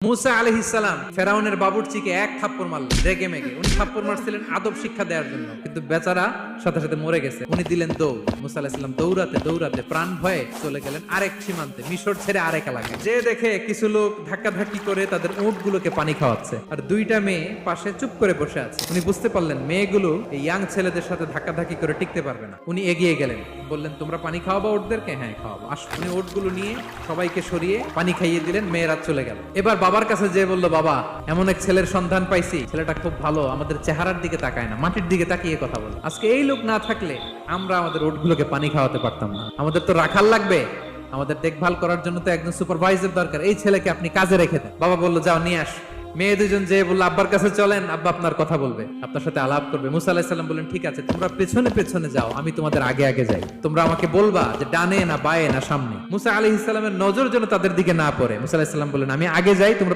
মুসা আলাইহিস সালাম ফেরাউনের বাবুর্চিকে এক থাপ্পড় মারলেন রেগে মেগে। উনি থাপ্পড় মারছিলেন আদব শিক্ষা দেওয়ার জন্য, কিন্তু বেচারা সাথে সাথে মরে গেছে। উনি দিলেন দৌড়। মুসা আলাইহিস সালাম দৌড়াতে দৌড়াতে প্রাণ ভয়ে চলে গেলেন আরেক সীমান্তে, মিশর ছেড়ে আরেক এলাকায়। যে দেখে কিছু লোক ধাক্কাধাক্কি করে তাদের উটগুলোকে পানি খাওয়াচ্ছে, আর দুইটা মেয়ে পাশে চুপ করে বসে আছে। উনি বুঝতে পারলেন মেয়েগুলো এই ইয়াং ছেলেদের সাথে ধাক্কাধাক্কি করে টিকতে পারবে না। উনি এগিয়ে গেলেন, বললেন তোমরা পানি খাওয়াবো উটদেরকে? হ্যাঁ খাওয়াবো, আসো। উনি উটগুলো নিয়ে সবাইকে সরিয়ে পানি খাইয়ে দিলেন, মেয়েরা চলে গেল। এবার বাবার কাছে যেয়ে বলল, বাবা এমন এক ছেলের সন্ধান পাইছি, ছেলেটা খুব ভালো, আমাদের চেহারার দিকে তাকায় না, মাটির দিকে তাকিয়ে কথা বলে। আজকে এই লোক না থাকলে আমরা আমাদের উটগুলোকে পানি খাওয়াতে পারতাম না। আমাদের তো রাখাল লাগবে, আমাদের দেখভাল করার জন্য তো একজন সুপারভাইজার দরকার। এই ছেলেকে আপনি কাজে রেখে দেন। বাবা বলল, যাও নিয়ে আস। মেয়ে দুজন যে বললো, আব্বার কাছে চলেন, আব্বা আপনার কথা বলবে, আপনার সাথে আলাপ করবে। মুসা আলাইহিস সালাম বললেন, ঠিক আছে, তোমরা পেছনে পেছনে যাও, আমি তোমাদের আগে আগে যাই। তোমরা আমাকে বলবা যে ডানে না বায়ে না সামনে। মুসা আলাইহিস সালামের নজর যেন তাদের দিকে না পড়ে। মুসা আলাইহিস সালাম বললেন, আমি আগে যাই, তোমরা